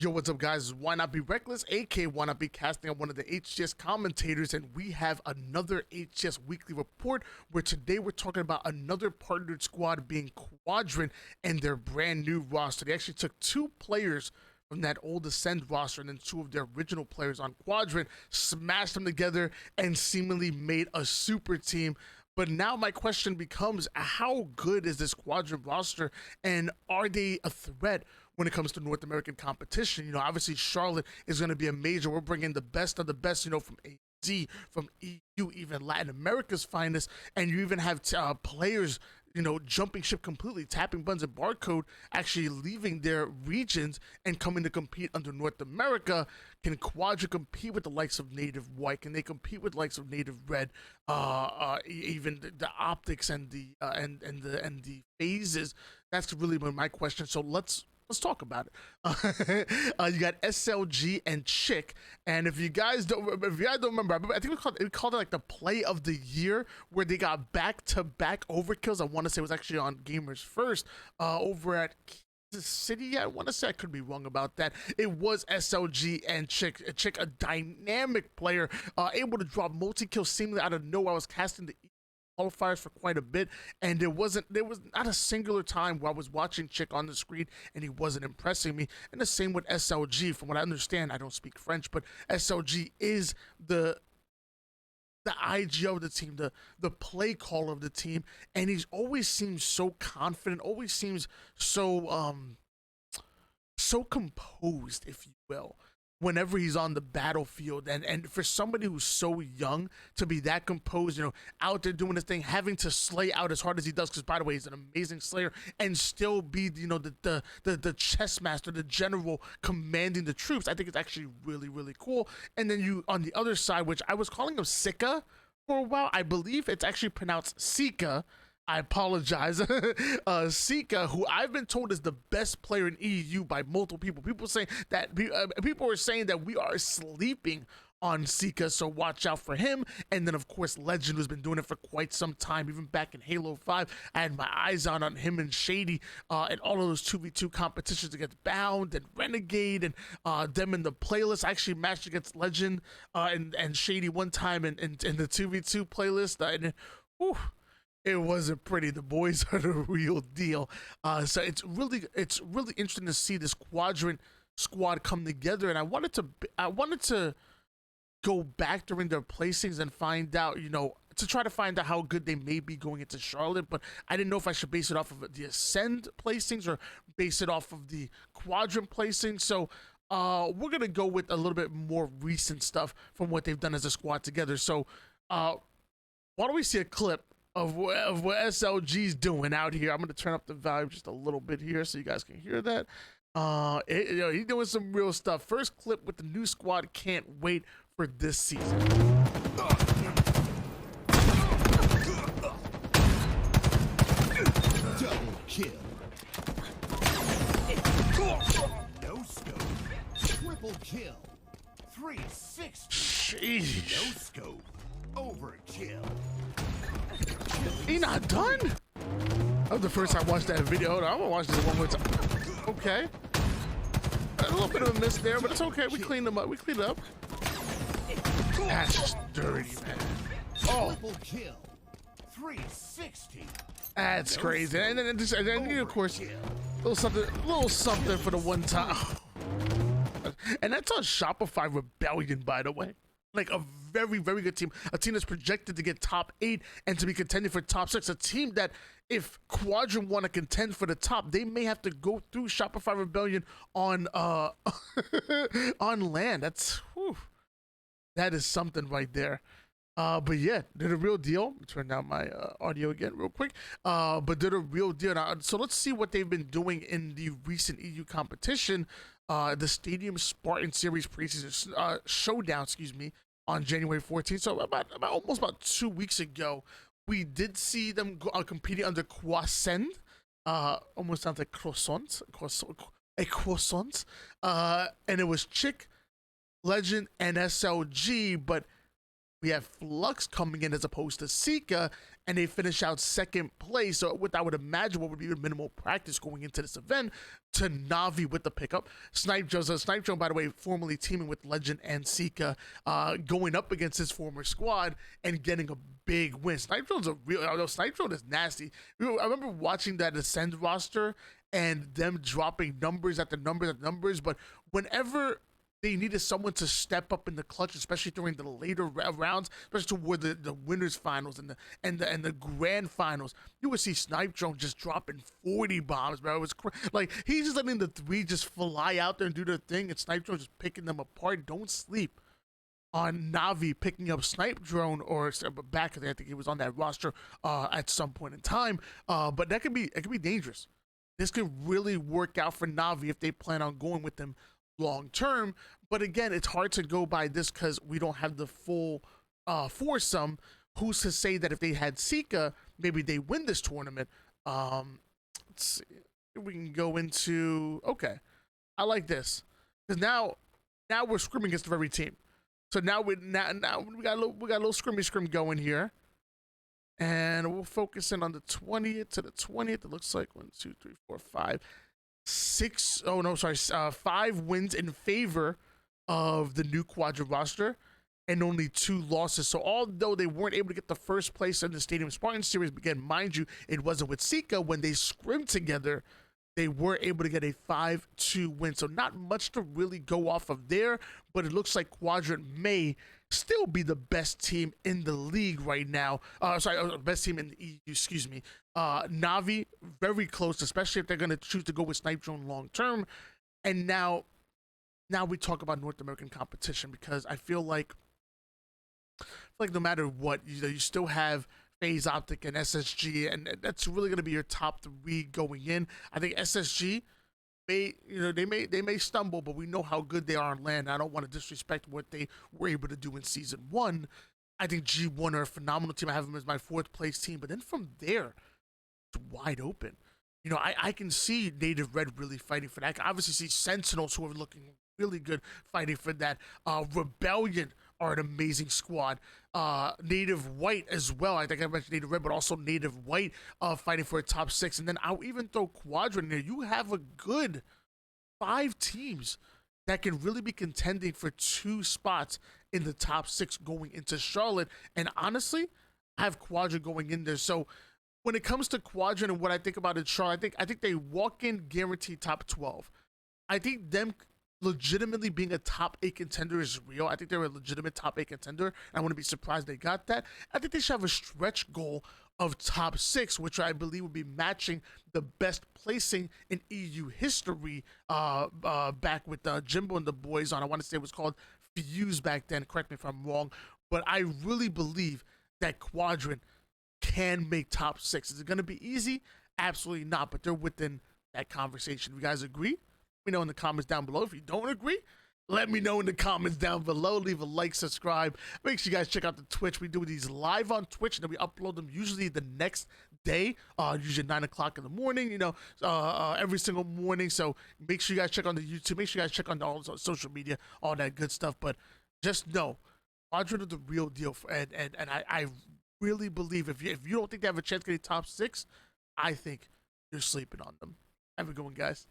Yo, what's up, guys? Why Not Be Reckless, aka Why Not Be Casting. I'm one of the HCS commentators, and we have another HCS Weekly Report where today we're talking about another partnered squad being Quadrant and their brand new roster. They actually took 2 players from that old Ascend roster and then 2 of their original players on Quadrant, smashed them together, and seemingly made a super team. But now my question becomes, how good is this Quadrant roster, and are they a threat when it comes to North American competition? You know, obviously Charlotte is going to be a major. We're bringing the best of the best, you know, from AZ, from EU, even Latin America's finest, and you even have players, you know, jumping ship completely, tapping buttons and barcode, actually leaving their regions and coming to compete under North America. Can Quadrant compete with the likes of Native White? Can they compete with the likes of Native Red? Even the optics and the phases. That's really my question. So let's talk about it. You got SLG and Chick, and if you guys don't remember, I think we called it like the play of the year, where they got back-to-back overkills. I want to say it was actually on Gamers First over at Kansas City. I want to say, I could be wrong about that. It was SLG and Chick, a dynamic player, able to drop multi-kills seemingly out of nowhere. I was casting the qualifiers for quite a bit, and there was not a singular time where I was watching Chick on the screen and he wasn't impressing me. And the same with SLG. From what I understand, I don't speak French, but SLG is the IG of the team, the play caller of the team, and he's always seems so confident, always seems so so composed, if you will, whenever he's on the battlefield. And for somebody who's so young to be that composed, you know, out there doing this thing, having to slay out as hard as he does, because by the way, he's an amazing slayer, and still be, you know, the chess master, the general commanding the troops, I think it's actually really, really cool. And then you, on the other side, which I was calling him Sika for a while, I believe it's actually pronounced Sika. I apologize. Sika, who I've been told is the best player in EU by multiple people. People are saying that we are sleeping on Sika, so watch out for him. And then, of course, Legend, who's been doing it for quite some time, even back in Halo 5. I had my eyes on him and Shady and all of those 2v2 competitions against Bound and Renegade and them in the playlist. I actually matched against Legend and Shady one time in the 2v2 playlist. And whew, it wasn't pretty. The boys are the real deal. So it's really interesting to see this Quadrant squad come together. And I wanted to go back during their placings and find out, you know, to try to find out how good they may be going into Charlotte. But I didn't know if I should base it off of the Ascend placings or base it off of the Quadrant placings. So we're gonna go with a little bit more recent stuff from what they've done as a squad together. So why don't we see a clip of what SLG's doing out here? I'm gonna turn up the volume just a little bit here so you guys can hear that. You know, he's doing some real stuff. First clip with the new squad. Can't wait for this season. Double kill. No scope. Triple kill. 360. Sheesh. No scope. Overkill. He not done? That was the first time I watched that video. Hold on, I'm gonna watch this one more time. Okay. A little bit of a miss there, but it's okay. We cleaned them up. We cleaned it up. That's just dirty, man. Oh. Triple kill. 360. That's crazy. And then of course, a little something for the one time. And that's on Shopify Rebellion, by the way. Like a very, very good team. A team that's projected to get top 8 and to be contending for top 6. A team that, if Quadrant want to contend for the top, they may have to go through Shopify Rebellion on on land. That is something right there. But yeah, they're the real deal. Turn down my audio again real quick. But they're the real deal. Now, so let's see what they've been doing in the recent EU competition. The Stadium Spartan Series preseason showdown, on January 14th. So almost about 2 weeks ago, we did see them competing under Quadrant. Almost sounds like croissant. And it was Chick, Legend, and SLG, but we have Flux coming in as opposed to Sika, and they finish out second place. So what I would imagine what would be minimal practice going into this event, to Navi with the pickup. Snipe Drone, by the way, formerly teaming with Legend and Sika, going up against his former squad and getting a big win. Snipe Drone's a real, although Snipe Drone is nasty. I remember watching that Ascend roster and them dropping numbers after numbers after numbers, but whenever they needed someone to step up in the clutch, especially during the later rounds, especially toward the winners finals and the grand finals. You would see Snipe Drone just dropping 40 bombs, bro. It was like he's just letting the three just fly out there and do their thing, and Snipe Drone just picking them apart. Don't sleep on Navi picking up Snipe Drone, or back I think he was on that roster at some point in time. But it could be dangerous. This could really work out for Navi if they plan on going with them long term. But again, it's hard to go by this because we don't have the full foursome. Who's to say that if they had Sika, maybe they win this tournament? Let's see. We can go into, okay, I like this, because now we're scrimming against the very team. So now we got a little scrim going here. And we'll focus in on the 20th to the 20th. It looks like 1, 2, 3, 4, 5, 6. Oh no, sorry. 5 wins in favor of the new Quadrant roster, and only 2 losses. So although they weren't able to get the first place in the Stadium Spartan Series, again, mind you, it wasn't with Sika. When they scrimmed together, they were able to get a 5-2 win. So not much to really go off of there, but it looks like Quadrant may still be the best team in the league right now. Best team in the EU, excuse me. Navi, very close, especially if they're going to choose to go with Snipe Drone long term. And now we talk about North American competition, because I feel like no matter what, you still have FaZe Optic and SSG, and that's really going to be your top 3 going in. I think SSG they may stumble, but we know how good they are on land. I don't want to disrespect what they were able to do in season 1. I think G1 are a phenomenal team. I have them as my 4th place team, but then from there, it's wide open. I can see Native Red really fighting for that. I can obviously see Sentinels, who are looking really good, fighting for that. Rebellion are an amazing squad. Native White as well. I think I mentioned Native Red, but also Native White fighting for a top 6. And then I'll even throw Quadrant in there. You have a good 5 teams that can really be contending for 2 spots in the top 6 going into Charlotte. And honestly, I have Quadrant going in there. So when it comes to Quadrant and what I think about it, Charlotte, I think they walk in guaranteed top 12. I think them legitimately being a top 8 contender is real. I think they're a legitimate top 8 contender. I wouldn't be surprised they got that. I think they should have a stretch goal of top 6, which I believe would be matching the best placing in EU history back with Jimbo and the boys on, I want to say it was called Fuse back then. Correct me if I'm wrong. But I really believe that Quadrant can make top 6. Is it going to be easy? Absolutely not. But they're within that conversation. You guys agree? Let me know in the comments down below. If you don't agree, let me know in the comments down below. Leave a like, subscribe. Make sure you guys check out the Twitch. We do these live on Twitch, and then we upload them usually the next day, usually 9 o'clock in the morning, every single morning. So make sure you guys check on the YouTube. Make sure you guys check on all social media, all that good stuff. But just know, Quadrant is the real deal. And I really believe if you don't think they have a chance to get top 6, I think you're sleeping on them. Have a good one, guys.